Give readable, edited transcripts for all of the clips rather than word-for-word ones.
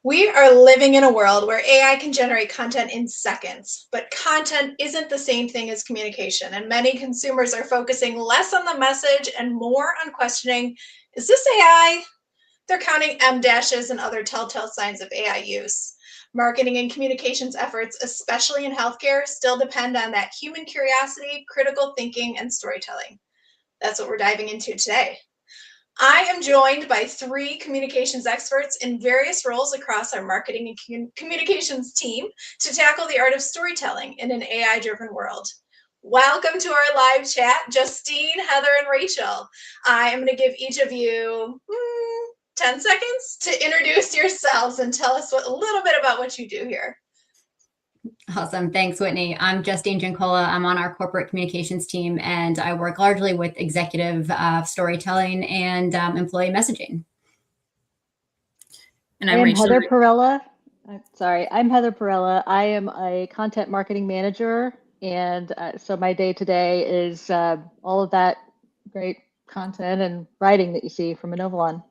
We are living in a world where AI can generate content in seconds, but content isn't the same thing as communication. And many consumers are focusing less on the message and more on questioning, is this AI? They're counting M dashes and other telltale signs of AI use. Marketing and communications efforts, especially in healthcare, still depend on that human curiosity, critical thinking, and storytelling. That's what we're diving into today. I am joined by three communications experts in various roles across our marketing and communications team to tackle the art of storytelling in an AI-driven world. Welcome to our live chat, Justine, Heather, and Rachel. I am going to give each of you 10 seconds to introduce yourselves and tell us a little bit about what you do here. Awesome. Thanks, Whitney. I'm Justine Giancola. I'm on our corporate communications team, and I work largely with executive storytelling and employee messaging. And I'm Heather Perella. I'm Heather Perella. I am a content marketing manager, and so my day-to-day is all of that great content and writing that you see from Inovalon.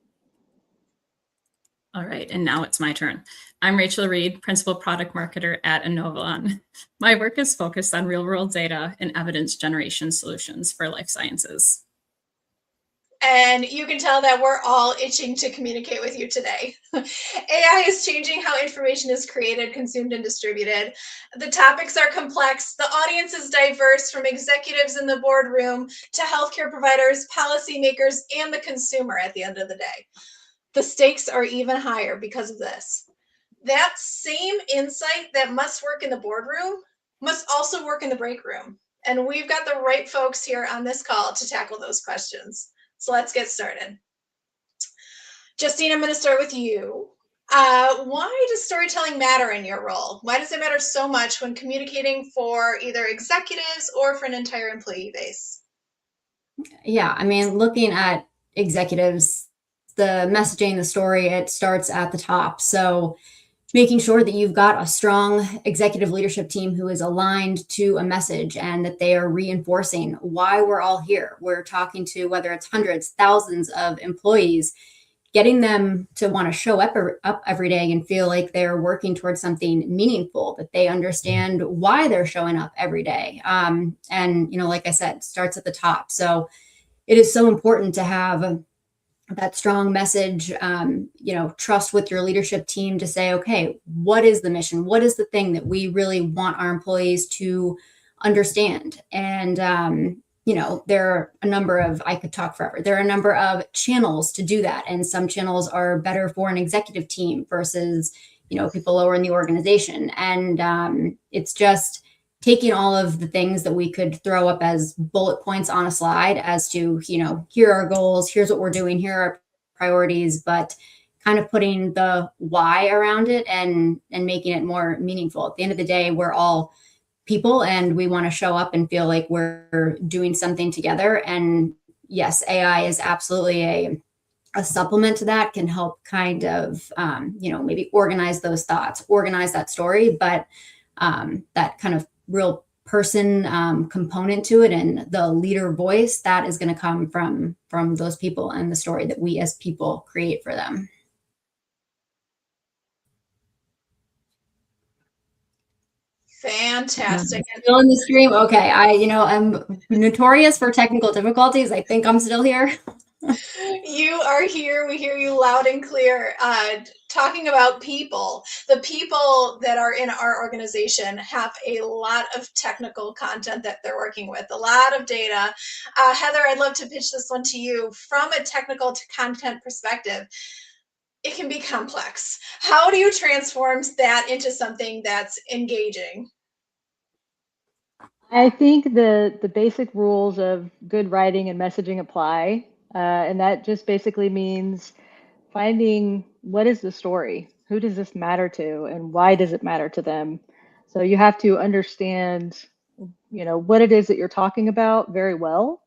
All right, and now it's my turn. I'm Rachel Reed, Principal Product Marketer at Inovalon. My work is focused on real-world data and evidence generation solutions for life sciences. And you can tell that we're all itching to communicate with you today. AI is changing how information is created, consumed, and distributed. The topics are complex. The audience is diverse, from executives in the boardroom to healthcare providers, policymakers, and the consumer at the end of the day. The stakes are even higher because of this. That same insight that must work in the boardroom must also work in the break room. And we've got the right folks here on this call to tackle those questions. So let's get started. Justine, I'm going to start with you. Why does storytelling matter in your role? Why does it matter so much when communicating for either executives or for an entire employee base? Yeah, I mean, looking at executives, the messaging, the story, it starts at the top. So making sure that you've got a strong executive leadership team who is aligned to a message and that they are reinforcing why we're all here. We're talking to, whether it's hundreds, thousands of employees, getting them to want to show up every day and feel like they're working towards something meaningful, that they understand why they're showing up every day. And, like I said, starts at the top. So it is so important to have that strong message, trust with your leadership team to say, okay, what is the mission? What is the thing that we really want our employees to understand? And, there are a number of, I could talk forever. There are a number of channels to do that. And some channels are better for an executive team versus, people lower in the organization. And it's just taking all of the things that we could throw up as bullet points on a slide as to, here are our goals, here's what we're doing, here are our priorities, but kind of putting the why around it and making it more meaningful. At the end of the day, we're all people and we want to show up and feel like we're doing something together. And yes, AI is absolutely a supplement to that, can help kind of, maybe organize those thoughts, organize that story, but that kind of real person component to it and the leader voice, that is going to come from those people and the story that we as people create for them. Fantastic. Still in the stream? Okay. I'm notorious for technical difficulties. I think I'm still here. You are here. We hear you loud and clear. Talking about people, the people that are in our organization have a lot of technical content that they're working with, a lot of data. Heather, I'd love to pitch this one to you. From a technical content perspective, it can be complex. How do you transform that into something that's engaging? I think the basic rules of good writing and messaging apply. And that just basically means finding what is the story, who does this matter to, and why does it matter to them? So you have to understand, what it is that you're talking about very well.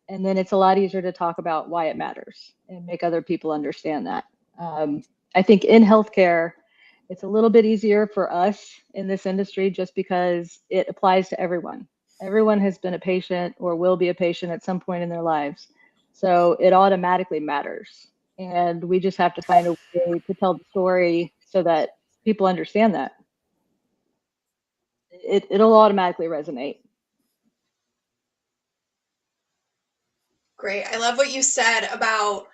And then it's a lot easier to talk about why it matters and make other people understand that. I think in healthcare, it's a little bit easier for us in this industry just because it applies to everyone. Everyone has been a patient or will be a patient at some point in their lives. So it automatically matters. And we just have to find a way to tell the story so that people understand that. It'll automatically resonate. Great. I love what you said about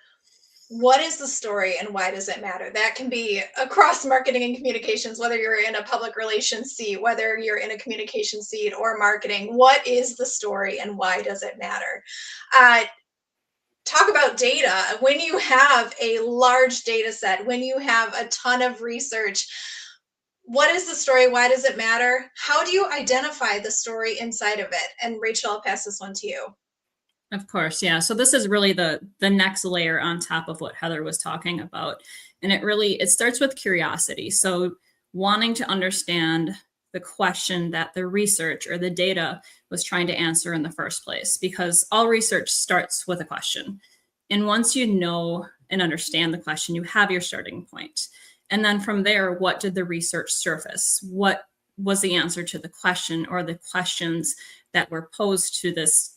what is the story and why does it matter? That can be across marketing and communications, whether you're in a public relations seat, whether you're in a communication seat or marketing. What is the story and why does it matter? Talk about data. When you have a large data set, when you have a ton of research, what is the story? Why does it matter? How do you identify the story inside of it? And Rachel, I'll pass this one to you. Of course, yeah. So this is really the next layer on top of what Heather was talking about. And it starts with curiosity. So wanting to understand the question that the research or the data was trying to answer in the first place, because all research starts with a question. And once you know and understand the question, you have your starting point. And then from there, what did the research surface? What was the answer to the question or the questions that were posed to this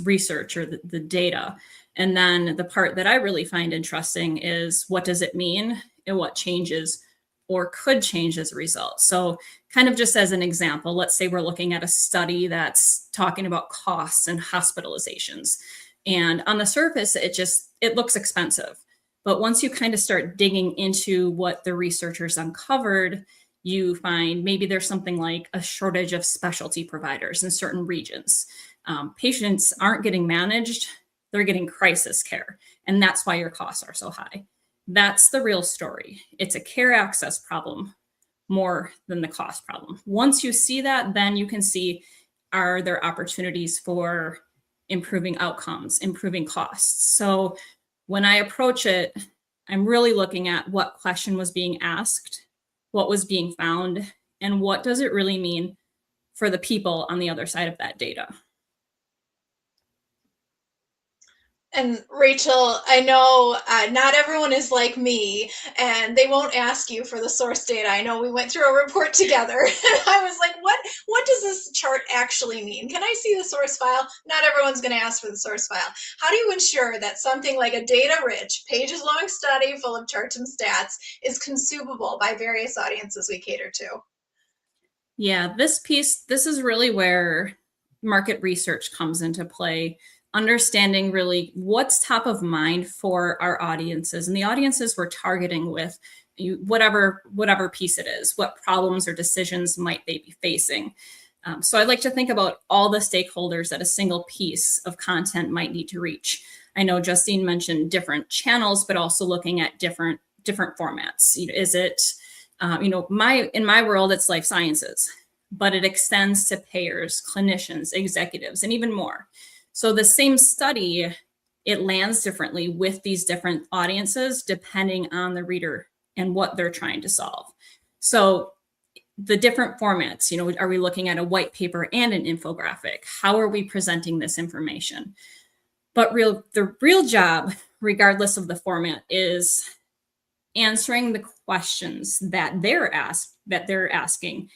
research or the data? And then the part that I really find interesting is what does it mean and what changes or could change as a result. So kind of just as an example, let's say we're looking at a study that's talking about costs and hospitalizations. And on the surface, it looks expensive. But once you kind of start digging into what the researchers uncovered, you find maybe there's something like a shortage of specialty providers in certain regions. Patients aren't getting managed, they're getting crisis care. And that's why your costs are so high. That's the real story. It's a care access problem more than the cost problem. Once you see that, then you can see, are there opportunities for improving outcomes, improving costs? So when I approach it, I'm really looking at what question was being asked, what was being found, and what does it really mean for the people on the other side of that data. And Rachel, I know not everyone is like me, and they won't ask you for the source data. I know we went through a report together, and I was like, what does this chart actually mean? Can I see the source file? Not everyone's going to ask for the source file. How do you ensure that something like a data-rich, pages-long study full of charts and stats is consumable by various audiences we cater to? Yeah, this is really where market research comes into play. Understanding really what's top of mind for our audiences and the audiences we're targeting with whatever piece it is, what problems or decisions might they be facing. So I like to think about all the stakeholders that a single piece of content might need to reach. I know Justine mentioned different channels, but also looking at different formats. Is it, in my world, it's life sciences, but it extends to payers, clinicians, executives, and even more. So the same study, it lands differently with these different audiences depending on the reader and what they're trying to solve. So the different formats, are we looking at a white paper and an infographic? How are we presenting this information? But the real job, regardless of the format, is answering the questions that they're asking.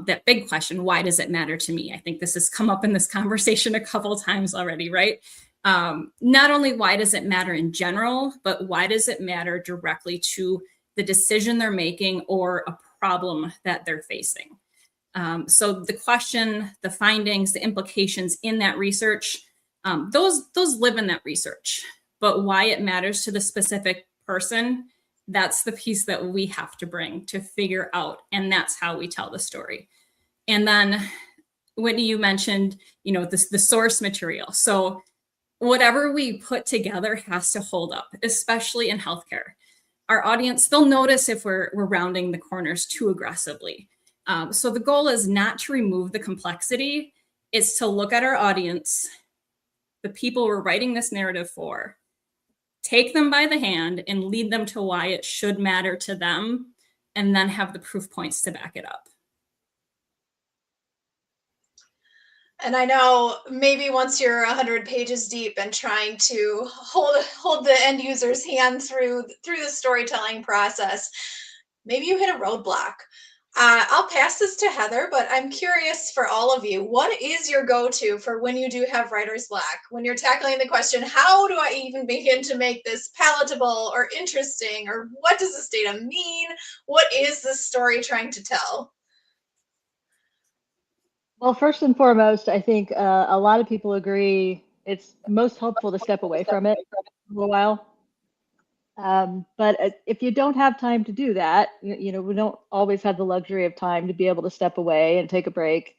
That big question, why does it matter to me? I think this has come up in this conversation a couple of times already, right? Not only why does it matter in general, but why does it matter directly to the decision they're making or a problem that they're facing? So the question, the findings, the implications in that research, those live in that research. But why it matters to the specific person, that's the piece that we have to bring to figure out. And that's how we tell the story. And then Whitney, you mentioned, the source material. So whatever we put together has to hold up, especially in healthcare. Our audience, they'll notice if we're rounding the corners too aggressively. So the goal is not to remove the complexity. It's to look at our audience, the people we're writing this narrative for, take them by the hand and lead them to why it should matter to them, and then have the proof points to back it up. And I know maybe once you're 100 pages deep and trying to hold the end user's hand through the storytelling process, maybe you hit a roadblock. I'll pass this to Heather, but I'm curious for all of you, what is your go-to for when you do have writer's block? When you're tackling the question, how do I even begin to make this palatable or interesting? Or what does this data mean? What is this story trying to tell? Well, first and foremost, I think a lot of people agree it's most helpful to step away from it for a while. But if you don't have time to do that, you know, we don't always have the luxury of time to be able to step away and take a break.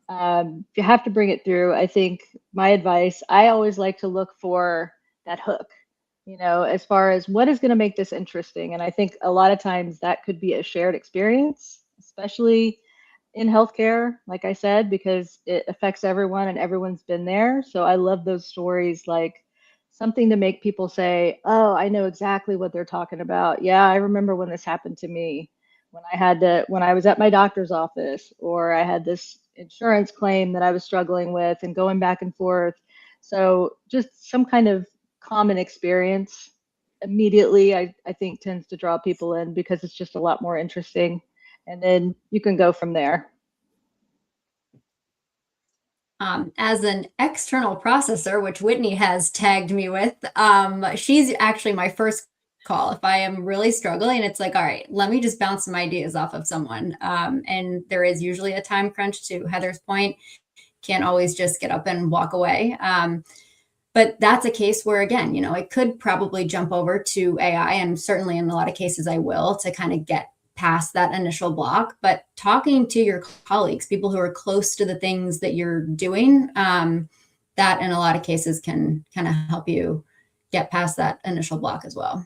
If you have to bring it through, I think my advice, I always like to look for that hook, you know, as far as what is going to make this interesting. And I think a lot of times that could be a shared experience, especially in healthcare, like I said, because it affects everyone and everyone's been there. So I love those stories, like something to make people say, oh, I know exactly what they're talking about. Yeah, I remember when this happened to me, when I was at my doctor's office, or I had this insurance claim that I was struggling with and going back and forth. So just some kind of common experience immediately, I think tends to draw people in because it's just a lot more interesting. And then you can go from there. As an external processor, which Whitney has tagged me with, she's actually my first call. If I am really struggling, it's like, all right, let me just bounce some ideas off of someone. And there is usually a time crunch, to Heather's point. Can't always just get up and walk away. But that's a case where, again, you know, it could probably jump over to AI, and certainly in a lot of cases I will, to kind of get past that initial block. But talking to your colleagues, people who are close to the things that you're doing, that in a lot of cases can kind of help you get past that initial block as well.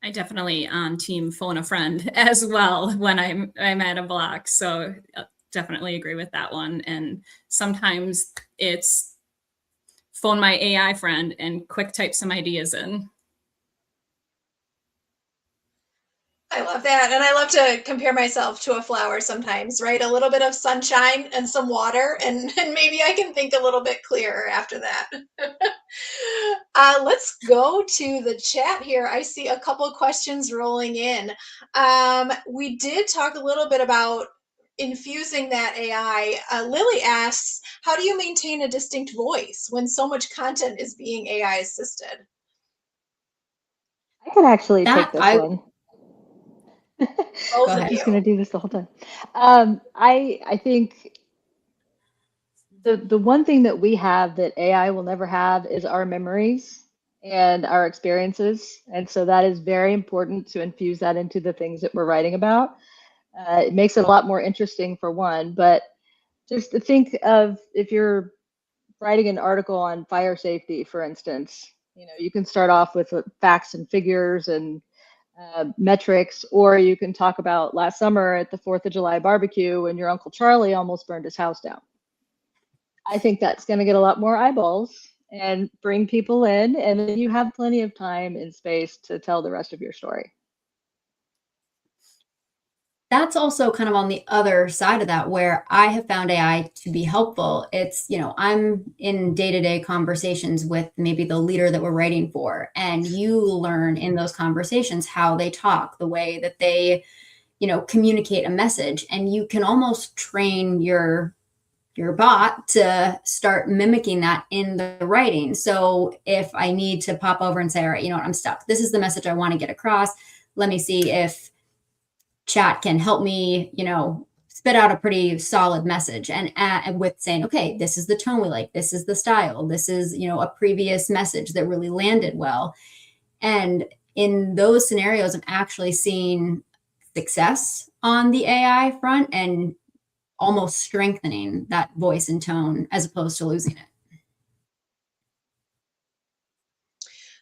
I definitely on team phone a friend as well when I'm at a block. So definitely agree with that one. And sometimes it's phone my AI friend and quick type some ideas in. I love that. And I love to compare myself to a flower sometimes, right? A little bit of sunshine and some water, and maybe I can think a little bit clearer after that. Let's go to the chat here. I see a couple questions rolling in. We did talk a little bit about infusing that AI. Lily asks, how do you maintain a distinct voice when so much content is being AI assisted? I can actually take this one. Both I'm of just you. going to do this the whole time. I think the one thing that we have that AI will never have is our memories and our experiences. And so that is very important to infuse that into the things that we're writing about. It makes it a lot more interesting for one, but just to think of if you're writing an article on fire safety, for instance, you know, you can start off with facts and figures and metrics, or you can talk about last summer at the 4th of July barbecue when your Uncle Charlie almost burned his house down. I think that's going to get a lot more eyeballs and bring people in, and then you have plenty of time and space to tell the rest of your story. That's also kind of on the other side of that, where I have found AI to be helpful. It's, you know, I'm in day-to-day conversations with maybe the leader that we're writing for, and you learn in those conversations how they talk, the way that they, you know, communicate a message, and you can almost train your bot to start mimicking that in the writing. So if I need to pop over and say, all right, you know what, I'm stuck. This is the message I want to get across. Let me see if chat can help me, you know, spit out a pretty solid message, and with saying, okay, this is the tone we like, this is the style, this is, you know, a previous message that really landed well. And in those scenarios, I'm actually seeing success on the AI front and almost strengthening that voice and tone as opposed to losing it.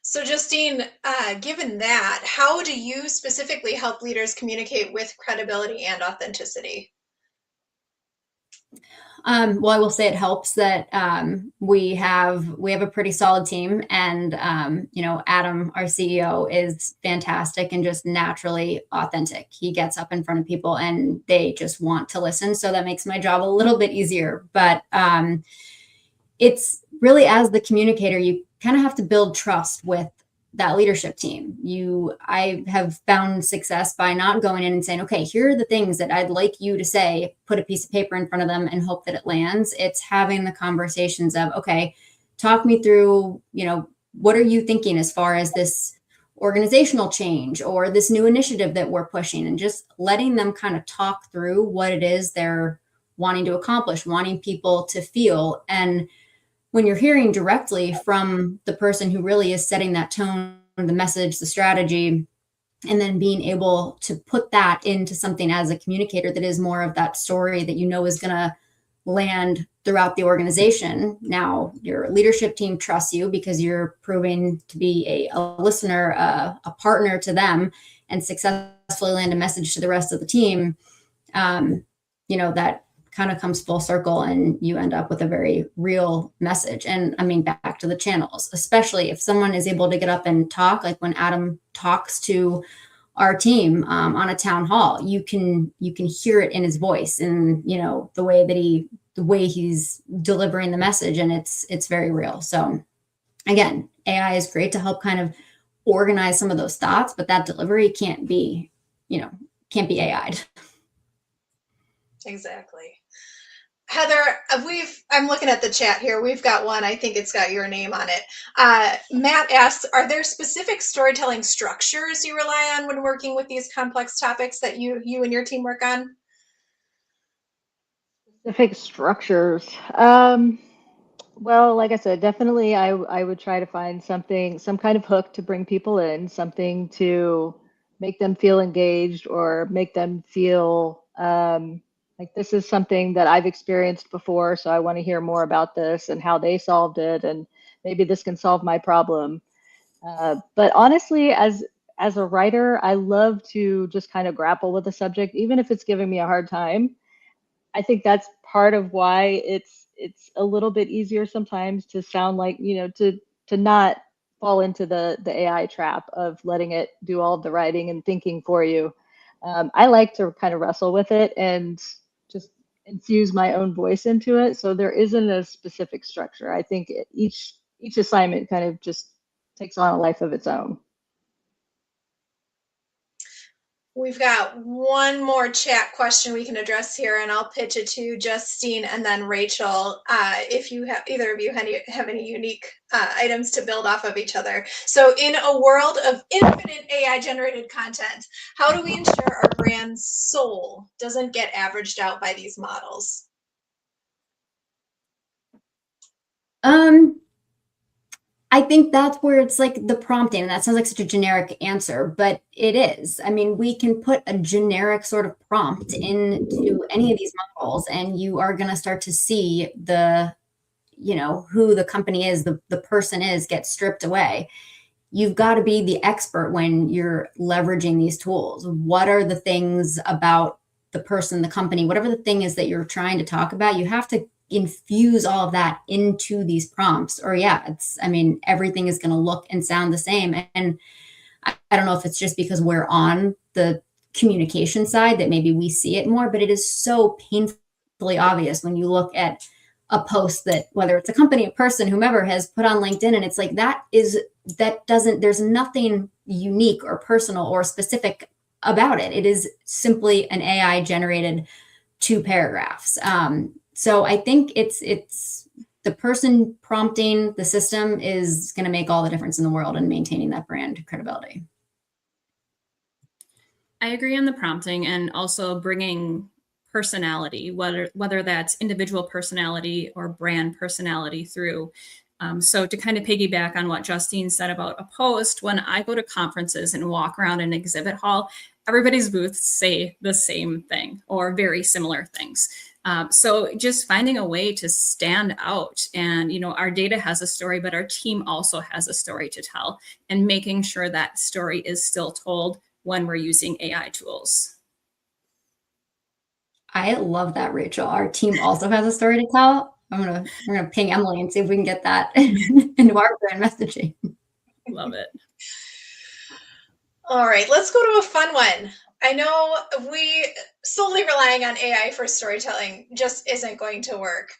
So Justine, given that, how do you specifically help leaders communicate with credibility and authenticity? Well, I will say it helps that we have a pretty solid team, and you know, Adam, our CEO, is fantastic and just naturally authentic. He gets up in front of people and they just want to listen. So that makes my job a little bit easier. But it's really, as the communicator, you kind of have to build trust with that leadership team. I have found success by not going in and saying, okay, here are the things that I'd like you to say, put a piece of paper in front of them and hope that it lands. It's having the conversations of, okay, talk me through, what are you thinking as far as this organizational change or this new initiative that we're pushing, and just letting them kind of talk through what it is they're wanting to accomplish, wanting people to feel. And when you're hearing directly from the person who really is setting that tone, the message, the strategy, and then being able to put that into something as a communicator that is more of that story that is going to land throughout the organization. Now, your leadership team trusts you because you're proving to be a listener, a partner to them, and successfully land a message to the rest of the team. That kind of comes full circle, and you end up with a very real message. And I mean, back to the channels, especially if someone is able to get up and talk, like when Adam talks to our team on a town hall, you can hear it in his voice, and the way he's delivering the message, and it's very real. So again, AI is great to help kind of organize some of those thoughts, but that delivery can't be AI'd. Exactly. Heather, I'm looking at the chat here. We've got one. I think it's got your name on it. Matt asks, are there specific storytelling structures you rely on when working with these complex topics that you and your team work on? Specific structures. Well, like I said, definitely I would try to find some kind of hook to bring people in, something to make them feel engaged or make them feel like this is something that I've experienced before, so I want to hear more about this and how they solved it, and maybe this can solve my problem. But honestly, as a writer, I love to just kind of grapple with the subject, even if it's giving me a hard time. I think that's part of why it's a little bit easier sometimes to sound like, to not fall into the AI trap of letting it do all of the writing and thinking for you. I like to kind of wrestle with it and just infuse my own voice into it. So there isn't a specific structure. I think each assignment kind of just takes on a life of its own. We've got one more chat question we can address here, and I'll pitch it to Justine and then Rachel. If you have either of you have any unique items to build off of each other. So, in a world of infinite AI-generated content, how do we ensure our brand's soul doesn't get averaged out by these models? I think that's where it's like the prompting, and that sounds like such a generic answer, but it is. I mean, we can put a generic sort of prompt into any of these models, and you are going to start to see who the company is, the person is, get stripped away. You've got to be the expert when you're leveraging these tools. What are the things about the person, the company, whatever the thing is that you're trying to talk about, you have to infuse all of that into these prompts, or everything is going to look and sound the same. And I don't know if it's just because we're on the communication side that maybe we see it more, but it is so painfully obvious when you look at a post that, whether it's a company, a person, whomever, has put on LinkedIn, and it's like there's nothing unique or personal or specific about it. It is simply an AI generated 2 paragraphs. So I think it's the person prompting the system is going to make all the difference in the world in maintaining that brand credibility. I agree on the prompting, and also bringing personality, whether that's individual personality or brand personality through. So to kind of piggyback on what Justine said about a post, when I go to conferences and walk around an exhibit hall, everybody's booths say the same thing or very similar things. So just finding a way to stand out, and, our data has a story, but our team also has a story to tell, and making sure that story is still told when we're using AI tools. I love that, Rachel. Our team also has a story to tell. We're gonna ping Emily and see if we can get that into our brand messaging. Love it. All right, let's go to a fun one. I know we solely relying on AI for storytelling just isn't going to work.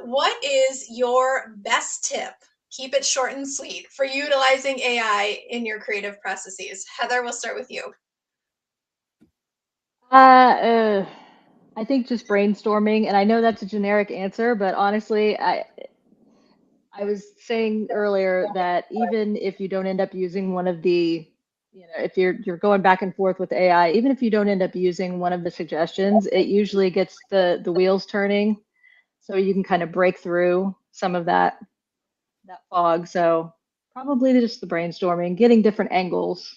What is your best tip Keep it short and sweet for utilizing AI in your creative processes. Heather, we'll start with you. I think just brainstorming, and I know that's a generic answer, but honestly, I was saying earlier that even if you don't end up using one of the, if you're going back and forth with AI, even if you don't end up using one of the suggestions, it usually gets the wheels turning, so you can kind of break through some of that fog. So probably just the brainstorming, getting different angles.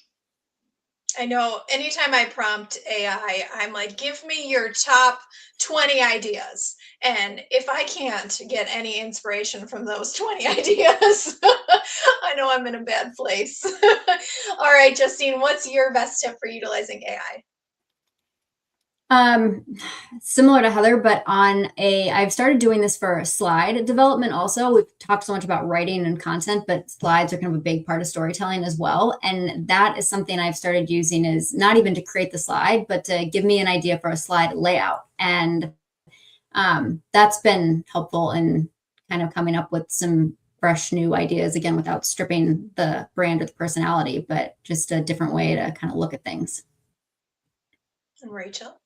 I know anytime I prompt AI, I'm like, give me your top 20 ideas. And if I can't get any inspiration from those 20 ideas, I know I'm in a bad place. All right, Justine, what's your best tip for utilizing AI? Similar to Heather, but I've started doing this for slide development also. We've talked so much about writing and content, but slides are kind of a big part of storytelling as well. And that is something I've started using, is not even to create the slide, but to give me an idea for a slide layout. And that's been helpful in kind of coming up with some fresh new ideas, again, without stripping the brand or the personality, but just a different way to kind of look at things. And Rachel?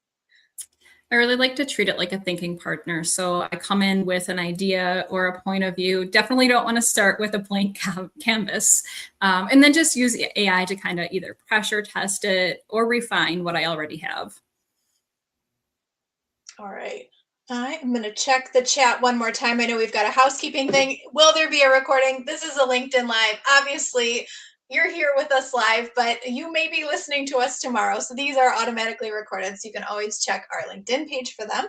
I really like to treat it like a thinking partner. So I come in with an idea or a point of view. Definitely don't want to start with a blank canvas. And then just use AI to kind of either pressure test it or refine what I already have. All right. I'm going to check the chat one more time. I know we've got a housekeeping thing. Will there be a recording? This is a LinkedIn Live. Obviously, you're here with us live, but you may be listening to us tomorrow. So these are automatically recorded. So you can always check our LinkedIn page for them.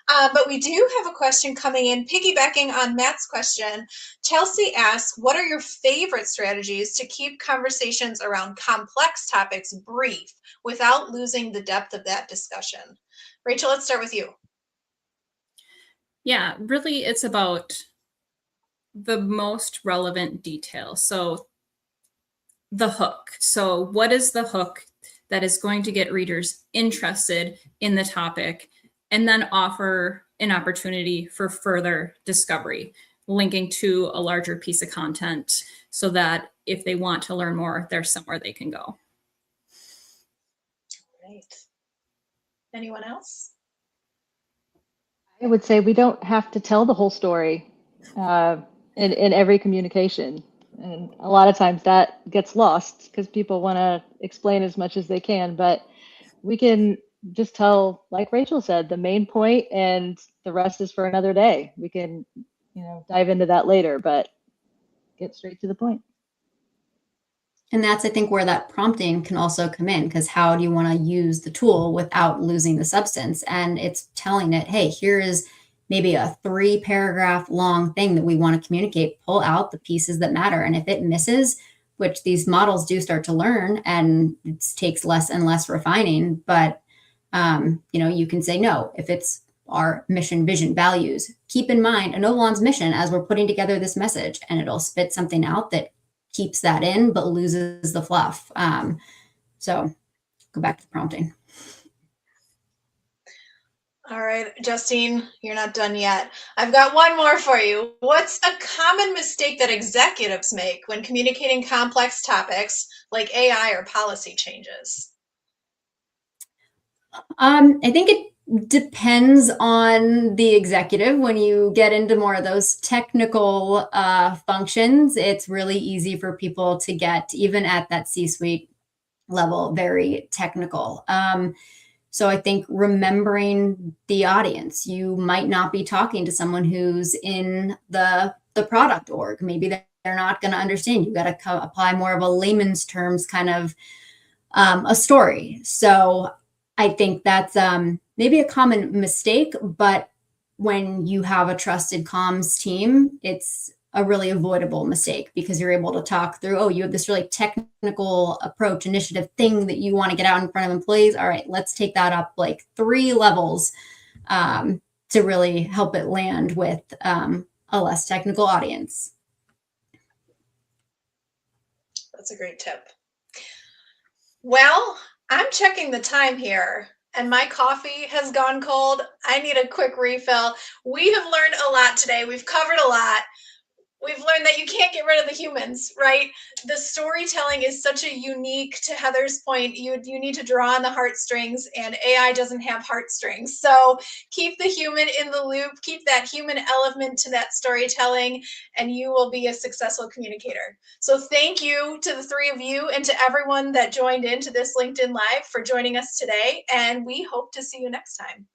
But we do have a question coming in, piggybacking on Matt's question. Chelsea asks, what are your favorite strategies to keep conversations around complex topics brief without losing the depth of that discussion? Rachel, let's start with you. Yeah, really, it's about the most relevant detail. So the hook. So what is the hook that is going to get readers interested in the topic, and then offer an opportunity for further discovery, linking to a larger piece of content so that if they want to learn more, there's somewhere they can go. Right. Anyone else? I would say we don't have to tell the whole story in every communication. And a lot of times that gets lost because people want to explain as much as they can. But we can just tell, like Rachel said, the main point, and the rest is for another day. We can, dive into that later, but get straight to the point. And that's, I think, where that prompting can also come in, because how do you want to use the tool without losing the substance? And it's telling it, hey, here is maybe a 3-paragraph long thing that we want to communicate. Pull out the pieces that matter. And if it misses, which these models do start to learn, and it takes less and less refining, but you can say no. If it's our mission, vision, values, keep in mind Enovalon's mission as we're putting together this message, and it'll spit something out that keeps that in, but loses the fluff. So go back to the prompting. All right, Justine, you're not done yet. I've got one more for you. What's a common mistake that executives make when communicating complex topics like AI or policy changes? I think it depends on the executive. When you get into more of those technical functions, it's really easy for people to get, even at that C-suite level, very technical. So I think remembering the audience, you might not be talking to someone who's in the product org. Maybe they're not going to understand. You got to apply more of a layman's terms kind of a story. So I think that's maybe a common mistake, but when you have a trusted comms team, it's a really avoidable mistake, because you're able to talk through, oh, you have this really technical approach, initiative thing that you want to get out in front of employees. All right, let's take that up like 3 levels to really help it land with a less technical audience. That's a great tip. Well, I'm checking the time here, and my coffee has gone cold. I need a quick refill. We have learned a lot today. We've covered a lot. we've learned that you can't get rid of the humans, right? The storytelling is such a unique, to Heather's point, you need to draw on the heartstrings, and AI doesn't have heartstrings. So keep the human in the loop, keep that human element to that storytelling, and you will be a successful communicator. So thank you to the three of you and to everyone that joined into this LinkedIn Live for joining us today, and we hope to see you next time.